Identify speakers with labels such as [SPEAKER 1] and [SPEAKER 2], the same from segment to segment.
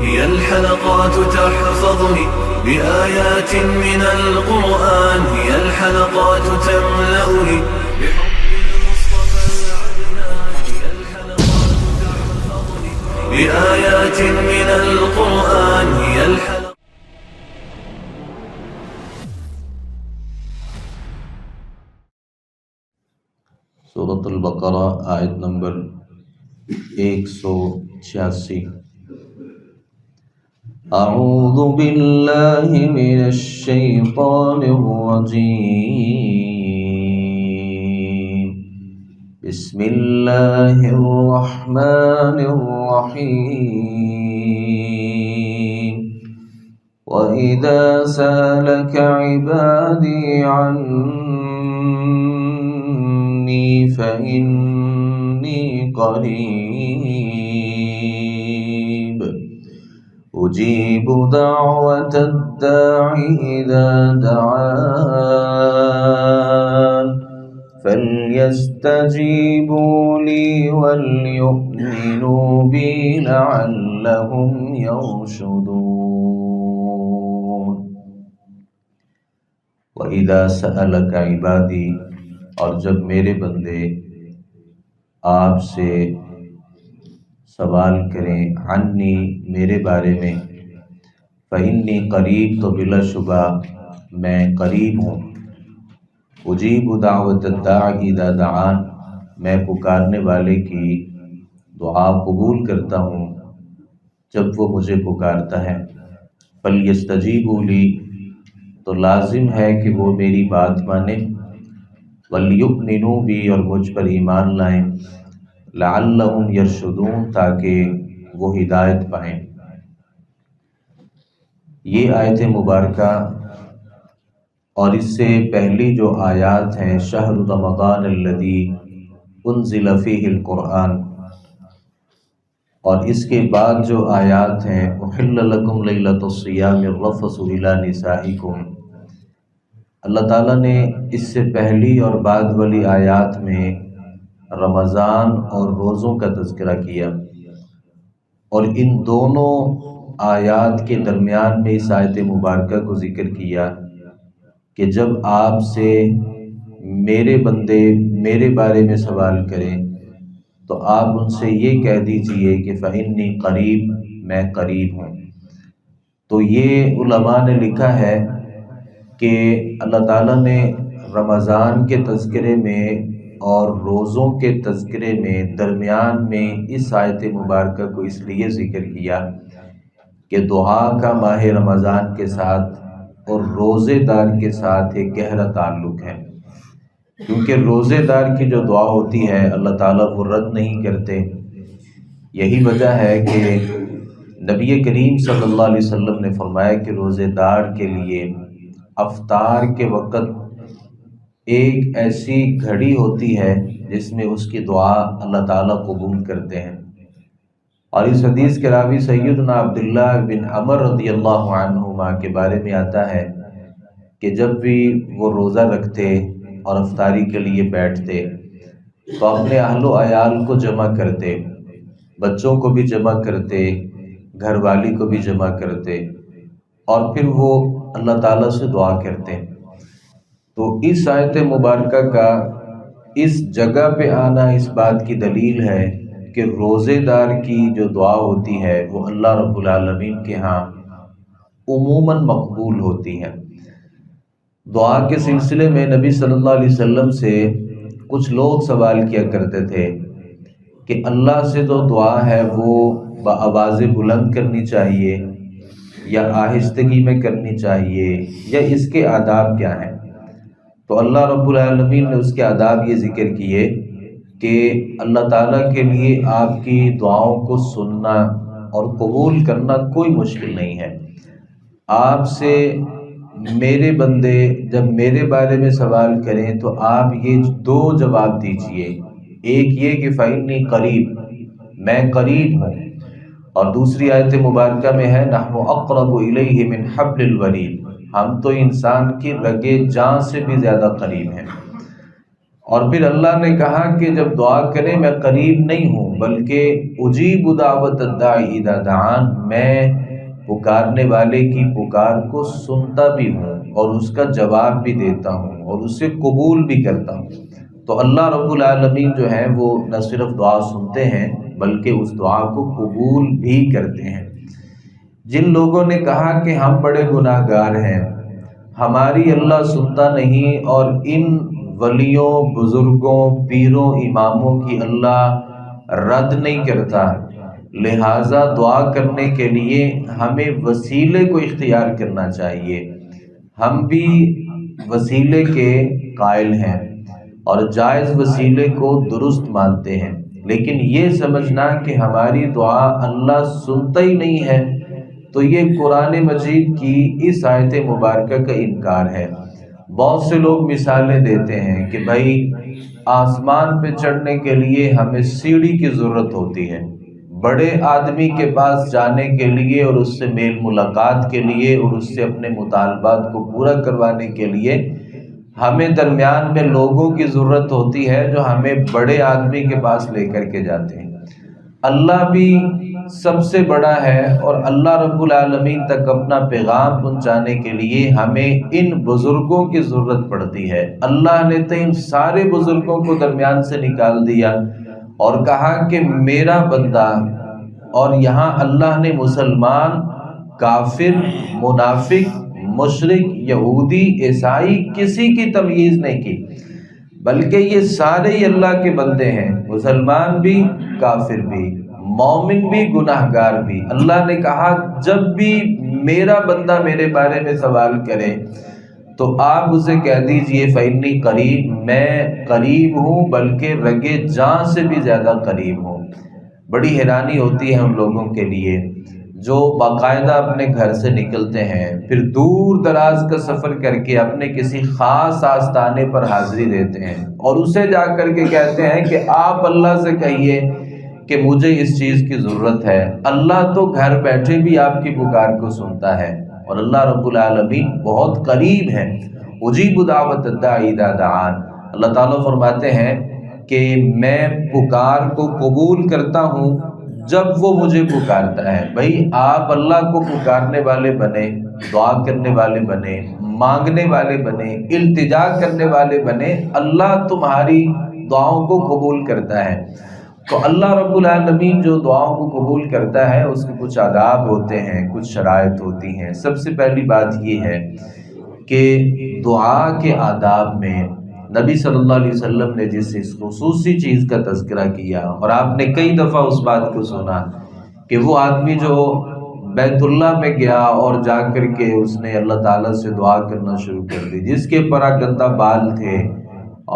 [SPEAKER 1] هي الحلقات تحفظني بآيات من القرآن، هي الحلقات تملأني بحب المصطفى العدنان، هي الحلقات تحفظني بآيات من القرآن، هي الحلقات.
[SPEAKER 2] سورۃ البقرہ آیت نمبر 186۔ اعوذ باللہ من الشیطان الرجیم، بسم اللہ الرحمن الرحیم۔ وَإِذَا سَأَلَكَ عِبَادِي عَنِّي فَإِنِّي قَرِيبٌ أُجِيبُ دَعْوَةَ الدَّاعِ إِذَا دَعَانِ فَلْيَسْتَجِيبُوا لِي وَلْيُؤْمِنُوا بِي لَعَلَّهُمْ يَرْشُدُونَ۔ وَإِذَا سَأَلَكَ عِبَادِي، اور جب میرے بندے آپ سے سوال کریں، عنی میرے بارے میں، فإنی قریب تو بلا شبہ میں قریب ہوں، اجیب دعوت الداعی اذا دعان میں پکارنے والے کی دعا قبول کرتا ہوں جب وہ مجھے پکارتا ہے، فلیستجیبوا لی تو لازم ہے کہ وہ میری بات مانیں، وَلْيُؤْمِنُوا بِی اور مجھ پر ایمان لائیں، لَعَلَّهُمْ يَرْشُدُونَ تاکہ وہ ہدایت پائیں۔ یہ آیت مبارکہ اور اس سے پہلی جو آیات ہیں، شہر رمضان الذی انزل فیہ القرآن، اور اس کے بعد جو آیات ہیں، احل لکم لیلۃ الصیام الرفث الی نسائکم، اللہ تعالیٰ نے اس سے پہلی اور بعد والی آیات میں رمضان اور روزوں کا تذکرہ کیا، اور ان دونوں آیات کے درمیان میں اس آیت مبارکہ کو ذکر کیا کہ جب آپ سے میرے بندے میرے بارے میں سوال کریں تو آپ ان سے یہ کہہ دیجئے کہ فإنی قریب میں قریب ہوں۔ تو یہ علماء نے لکھا ہے کہ اللہ تعالیٰ نے رمضان کے تذکرے میں اور روزوں کے تذکرے میں درمیان میں اس آیت مبارکہ کو اس لیے ذکر کیا کہ دعا کا ماہ رمضان کے ساتھ اور روزے دار کے ساتھ ایک گہرا تعلق ہے، کیونکہ روزے دار کی جو دعا ہوتی ہے اللہ تعالیٰ وہ رد نہیں کرتے۔ یہی وجہ ہے کہ نبی کریم صلی اللہ علیہ وسلم نے فرمایا کہ روزے دار کے لیے افطار کے وقت ایک ایسی گھڑی ہوتی ہے جس میں اس کی دعا اللہ تعالیٰ قبول کرتے ہیں، اور اس حدیث کے راوی سیدنا عبداللہ بن عمر رضی اللہ عنہما کے بارے میں آتا ہے کہ جب بھی وہ روزہ رکھتے اور افطاری کے لیے بیٹھتے تو اپنے اہل و عیال کو جمع کرتے، بچوں کو بھی جمع کرتے، گھر والی کو بھی جمع کرتے، اور پھر وہ اللہ تعالیٰ سے دعا کرتے۔ تو اس آیت مبارکہ کا اس جگہ پہ آنا اس بات کی دلیل ہے کہ روزے دار کی جو دعا ہوتی ہے وہ اللہ رب العالمین کے ہاں عموماً مقبول ہوتی ہے۔ دعا کے سلسلے میں نبی صلی اللہ علیہ وسلم سے کچھ لوگ سوال کیا کرتے تھے کہ اللہ سے جو دعا ہے وہ بآواز بلند کرنی چاہیے یا آہستگی میں کرنی چاہیے، یا اس کے آداب کیا ہیں؟ تو اللہ رب العالمین نے اس کے آداب یہ ذکر کیے کہ اللہ تعالیٰ کے لیے آپ کی دعاؤں کو سننا اور قبول کرنا کوئی مشکل نہیں ہے۔ آپ سے میرے بندے جب میرے بارے میں سوال کریں تو آپ یہ دو جواب دیجئے، ایک یہ کہ فإنی قریب میں قریب ہوں، اور دوسری آیت مبارکہ میں ہے نحن اقرب الیہ من حبل الورید، ہم تو انسان کی رگے جاں سے بھی زیادہ قریب ہیں۔ اور پھر اللہ نے کہا کہ جب دعا کریں میں قریب نہیں ہوں بلکہ اجیب دعوت الداعی اذا دعان، میں پکارنے والے کی پکار کو سنتا بھی ہوں اور اس کا جواب بھی دیتا ہوں اور اسے قبول بھی کرتا ہوں۔ تو اللہ رب العالمین جو ہے وہ نہ صرف دعا سنتے ہیں بلکہ اس دعا کو قبول بھی کرتے ہیں۔ جن لوگوں نے کہا کہ ہم بڑے گناہ گار ہیں، ہماری اللہ سنتا نہیں، اور ان ولیوں، بزرگوں، پیروں، اماموں کی اللہ رد نہیں کرتا، لہٰذا دعا کرنے کے لیے ہمیں وسیلے کو اختیار کرنا چاہیے۔ ہم بھی وسیلے کے قائل ہیں اور جائز وسیلے کو درست مانتے ہیں، لیکن یہ سمجھنا کہ ہماری دعا اللہ سنتا ہی نہیں ہے تو یہ قرآن مجید کی اس آیت مبارکہ کا انکار ہے۔ بہت سے لوگ مثالیں دیتے ہیں کہ بھائی آسمان پہ چڑھنے کے لیے ہمیں سیڑھی کی ضرورت ہوتی ہے، بڑے آدمی کے پاس جانے کے لیے اور اس سے میل ملاقات کے لیے اور اس سے اپنے مطالبات کو پورا کروانے کے لیے ہمیں درمیان میں لوگوں کی ضرورت ہوتی ہے جو ہمیں بڑے آدمی کے پاس لے کر کے جاتے ہیں۔ اللہ بھی سب سے بڑا ہے اور اللہ رب العالمین تک اپنا پیغام پہنچانے کے لیے ہمیں ان بزرگوں کی ضرورت پڑتی ہے۔ اللہ نے تو ان سارے بزرگوں کو درمیان سے نکال دیا اور کہا کہ میرا بندہ، اور یہاں اللہ نے مسلمان، کافر، منافق، مشرک، یہودی، عیسائی کسی کی تمیز نہیں کی، بلکہ یہ سارے ہی اللہ کے بندے ہیں، مسلمان بھی، کافر بھی، مومن بھی، گناہ گار بھی۔ اللہ نے کہا جب بھی میرا بندہ میرے بارے میں سوال کرے تو آپ اسے کہہ دیجئے فإنی قریب، میں قریب ہوں، بلکہ رگے جاں سے بھی زیادہ قریب ہوں۔ بڑی حیرانی ہوتی ہے ہم لوگوں کے لیے جو باقاعدہ اپنے گھر سے نکلتے ہیں، پھر دور دراز کا سفر کر کے اپنے کسی خاص آستانے پر حاضری دیتے ہیں اور اسے جا کر کے کہتے ہیں کہ آپ اللہ سے کہیے کہ مجھے اس چیز کی ضرورت ہے۔ اللہ تو گھر بیٹھے بھی آپ کی پکار کو سنتا ہے اور اللہ رب العالمین بہت قریب ہے۔ اجیب دعوت الداعی اذا دعان، اللہ تعالیٰ فرماتے ہیں کہ میں پکار کو قبول کرتا ہوں جب وہ مجھے پکارتا ہے۔ بھائی آپ اللہ کو پکارنے والے بنے، دعا کرنے والے بنے، مانگنے والے بنے، التجا کرنے والے بنے، اللہ تمہاری دعاؤں کو قبول کرتا ہے۔ تو اللہ رب العالمین جو دعاؤں کو قبول کرتا ہے اس کے کچھ آداب ہوتے ہیں، کچھ شرائط ہوتی ہیں۔ سب سے پہلی بات یہ ہے کہ دعا کے آداب میں نبی صلی اللہ علیہ وسلم نے جس اس خصوصی چیز کا تذکرہ کیا، اور آپ نے کئی دفعہ اس بات کو سنا کہ وہ آدمی جو بیت اللہ میں گیا اور جا کر کے اس نے اللہ تعالیٰ سے دعا کرنا شروع کر دی، جس کے پراگندہ بال تھے،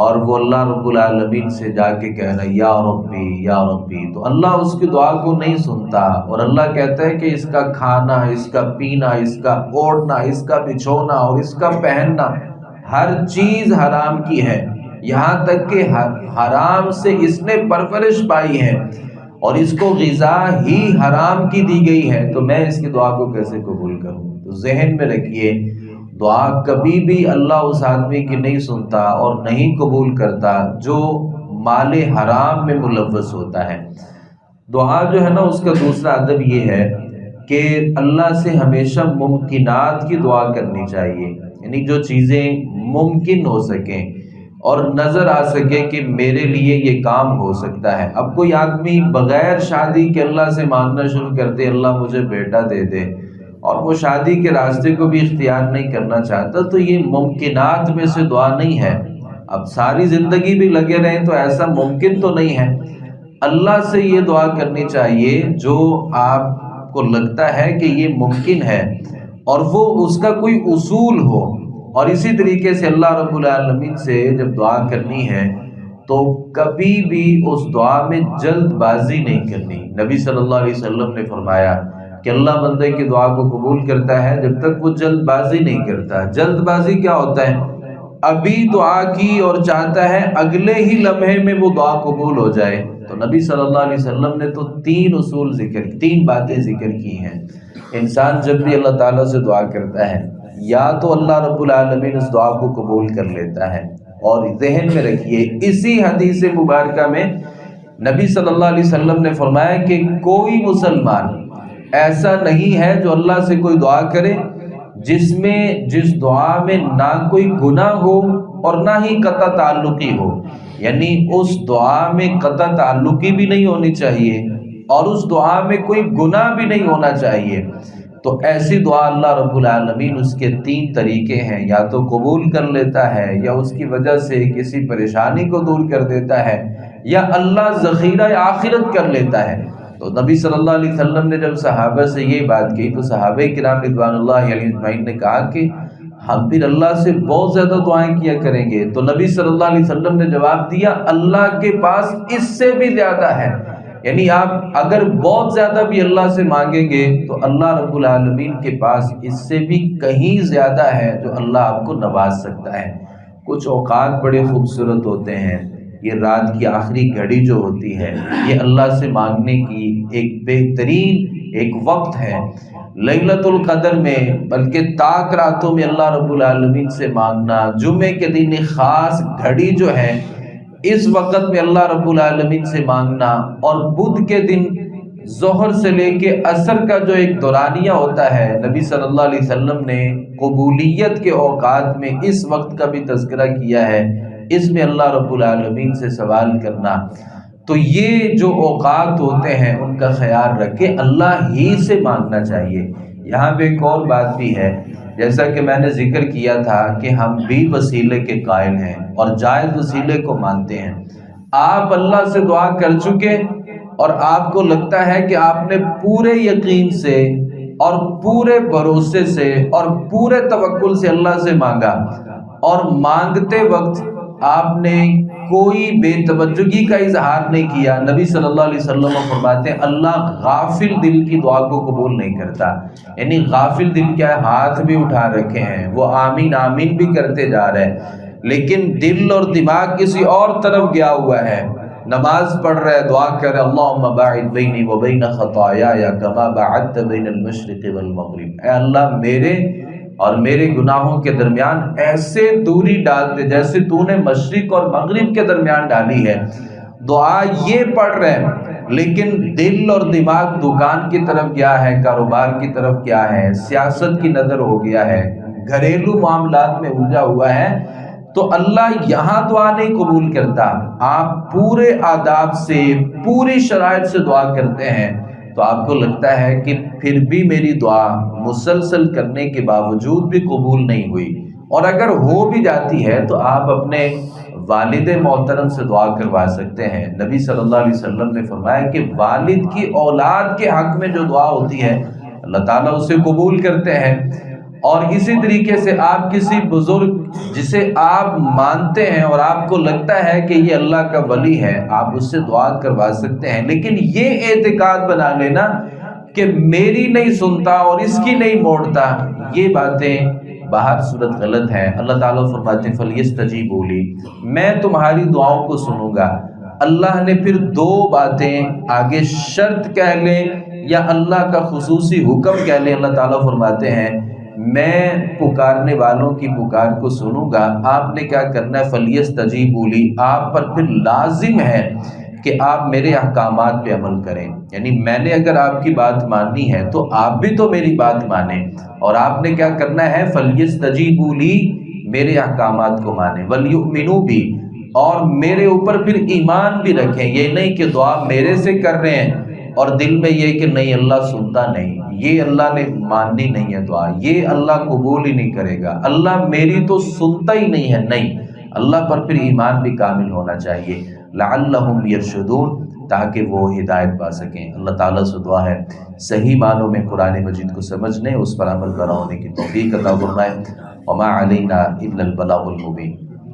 [SPEAKER 2] اور وہ اللہ رب العالمین سے جا کے کہہ رہا یا ربی یا ربی، تو اللہ اس کی دعا کو نہیں سنتا، اور اللہ کہتا ہے کہ اس کا کھانا، اس کا پینا، اس کا اوڑھنا، اس کا بچھونا اور اس کا پہننا، ہر چیز حرام کی ہے، یہاں تک کہ حرام سے اس نے پرورش پائی ہے اور اس کو غذا ہی حرام کی دی گئی ہے، تو میں اس کی دعا کو کیسے قبول کروں؟ تو ذہن میں رکھیے دعا کبھی بھی اللہ اس آدمی کی نہیں سنتا اور نہیں قبول کرتا جو مال حرام میں ملوث ہوتا ہے۔ دعا جو ہے نا اس کا دوسرا ادب یہ ہے کہ اللہ سے ہمیشہ ممکنات کی دعا کرنی چاہیے، یعنی جو چیزیں ممکن ہو سکیں اور نظر آ سکے کہ میرے لیے یہ کام ہو سکتا ہے۔ اب کوئی آدمی بغیر شادی کے اللہ سے مانگنا شروع کر دے اللہ مجھے بیٹا دے دے، اور وہ شادی کے راستے کو بھی اختیار نہیں کرنا چاہتا، تو یہ ممکنات میں سے دعا نہیں ہے۔ اب ساری زندگی بھی لگے رہیں تو ایسا ممکن تو نہیں ہے۔ اللہ سے یہ دعا کرنی چاہیے جو آپ کو لگتا ہے کہ یہ ممکن ہے اور وہ اس کا کوئی اصول ہو، اور اسی طریقے سے اللہ رب العالمین سے جب دعا کرنی ہے تو کبھی بھی اس دعا میں جلد بازی نہیں کرنی۔ نبی صلی اللہ علیہ وسلم نے فرمایا کہ اللہ بندے کی دعا کو قبول کرتا ہے جب تک وہ جلد بازی نہیں کرتا۔ جلد بازی کیا ہوتا ہے؟ ابھی دعا کی اور چاہتا ہے اگلے ہی لمحے میں وہ دعا قبول ہو جائے۔ تو نبی صلی اللہ علیہ وسلم نے تو تین باتیں ذکر کی ہیں۔ انسان جب بھی اللہ تعالیٰ سے دعا کرتا ہے یا تو اللہ رب العالمین اس دعا کو قبول کر لیتا ہے، اور ذہن میں رکھیے اسی حدیث مبارکہ میں نبی صلی اللہ علیہ وسلم نے فرمایا کہ کوئی مسلمان ایسا نہیں ہے جو اللہ سے کوئی دعا کرے جس دعا میں نہ کوئی گناہ ہو اور نہ ہی قطع تعلقی ہو، یعنی اس دعا میں قطع تعلقی بھی نہیں ہونی چاہیے اور اس دعا میں کوئی گناہ بھی نہیں ہونا چاہیے۔ تو ایسی دعا اللہ رب العالمین اس کے 3 طریقے ہیں، یا تو قبول کر لیتا ہے، یا اس کی وجہ سے کسی پریشانی کو دور کر دیتا ہے، یا اللہ ذخیرہ آخرت کر لیتا ہے۔ تو نبی صلی اللہ علیہ وسلم نے جب صحابہ سے یہ بات کی تو صحابہ کرام رضوان اللہ علیہم اجمعین نے کہا کہ ہم پھر اللہ سے بہت زیادہ دعائیں کیا کریں گے۔ تو نبی صلی اللہ علیہ وسلم نے جواب دیا اللہ کے پاس اس سے بھی زیادہ ہے، یعنی آپ اگر بہت زیادہ بھی اللہ سے مانگیں گے تو اللہ رب العالمین کے پاس اس سے بھی کہیں زیادہ ہے جو اللہ آپ کو نواز سکتا ہے۔ کچھ اوقات بڑے خوبصورت ہوتے ہیں، یہ رات کی آخری گھڑی جو ہوتی ہے یہ اللہ سے مانگنے کی ایک بہترین ایک وقت ہے۔ لیلۃ القدر میں بلکہ تاک راتوں میں اللہ رب العالمین سے مانگنا، جمعے کے دن ایک خاص گھڑی جو ہے اس وقت میں اللہ رب العالمین سے مانگنا، اور بدھ کے دن ظہر سے لے کے عصر کا جو ایک دورانیہ ہوتا ہے، نبی صلی اللہ علیہ وسلم نے قبولیت کے اوقات میں اس وقت کا بھی تذکرہ کیا ہے، اس میں اللہ رب العالمین سے سوال کرنا۔ تو یہ جو اوقات ہوتے ہیں ان کا خیال رکھے، اللہ ہی سے مانگنا چاہیے۔ یہاں پہ ایک اور بات بھی ہے، جیسا کہ میں نے ذکر کیا تھا کہ ہم بھی وسیلے کے قائل ہیں اور جائز وسیلے کو مانتے ہیں۔ آپ اللہ سے دعا کر چکے اور آپ کو لگتا ہے کہ آپ نے پورے یقین سے اور پورے بھروسے سے اور پورے توکل سے اللہ سے مانگا، اور مانگتے وقت آپ نے کوئی بے توجہی کا اظہار نہیں کیا۔ نبی صلی اللہ علیہ وسلم فرماتے ہیں اللہ غافل دل کی دعا کو قبول نہیں کرتا، یعنی غافل دل کیا ہے، ہاتھ بھی اٹھا رکھے ہیں، وہ آمین آمین بھی کرتے جا رہے ہیں، لیکن دل اور دماغ کسی اور طرف گیا ہوا ہے۔ نماز پڑھ رہے، دعا کر رہے اللہم باعد بینی و بین خطایایا کما باعدت بین المشرق والمغرب، اے اللہ میرے اور میرے گناہوں کے درمیان ایسے دوری ڈال دے جیسے تو نے مشرق اور مغرب کے درمیان ڈالی ہے۔ دعا یہ پڑھ رہے ہیں لیکن دل اور دماغ دکان کی طرف گیا ہے، کاروبار کی طرف گیا ہے، سیاست کی نظر ہو گیا ہے، گھریلو معاملات میں الجھا ہوا ہے، تو اللہ یہاں دعا نہیں قبول کرتا۔ آپ پورے آداب سے پوری شرائط سے دعا کرتے ہیں تو آپ کو لگتا ہے کہ پھر بھی میری دعا مسلسل کرنے کے باوجود بھی قبول نہیں ہوئی، اور اگر ہو بھی جاتی ہے تو آپ اپنے والد محترم سے دعا کروا سکتے ہیں۔ نبی صلی اللہ علیہ وسلم نے فرمایا کہ والد کی اولاد کے حق میں جو دعا ہوتی ہے اللہ تعالیٰ اسے قبول کرتے ہیں۔ اور اسی طریقے سے آپ کسی بزرگ جسے آپ مانتے ہیں اور آپ کو لگتا ہے کہ یہ اللہ کا ولی ہے، آپ اس سے دعا کروا سکتے ہیں، لیکن یہ اعتقاد بنا لینا کہ میری نہیں سنتا اور اس کی نہیں موڑتا، یہ باتیں باہر صورت غلط ہے۔ اللہ تعالیٰ فرماتے ہیں فَلْيَسْتَجِيبُوا لِي، میں تمہاری دعاؤں کو سنوں گا۔ اللہ نے پھر 2 باتیں آگے شرط کہہ لیں یا اللہ کا خصوصی حکم کہہ لیں۔ اللہ تعالیٰ فرماتے ہیں میں پکارنے والوں کی پکار کو سنوں گا۔ آپ نے کیا کرنا ہے فَلْيَسْتَجِيبُوا لِي، آپ پر پھر لازم ہے کہ آپ میرے احکامات پہ عمل کریں، یعنی میں نے اگر آپ کی بات ماننی ہے تو آپ بھی تو میری بات مانیں، اور آپ نے کیا کرنا ہے فَلْيَسْتَجِيبُوا لِي، میرے احکامات کو مانیں، وَلْيُؤْمِنُوا بِي، اور میرے اوپر پھر ایمان بھی رکھیں۔ یہ نہیں کہ دعا میرے سے کر رہے ہیں اور دل میں یہ کہ نہیں اللہ سنتا نہیں، یہ اللہ نے ماننی نہیں ہے دعا، یہ اللہ قبول ہی نہیں کرے گا، اللہ میری تو سنتا ہی نہیں ہے، نہیں، اللہ پر پھر ایمان بھی کامل ہونا چاہیے۔ لعلہم یرشدون، تاکہ وہ ہدایت پا سکیں۔ اللہ تعالیٰ سے دعا ہے صحیح معنوں میں قرآن مجید کو سمجھنے، اس پر عمل پیرا ہونے کی توفیق عطا فرمائے۔ وما علینا الا البلاغ المبین۔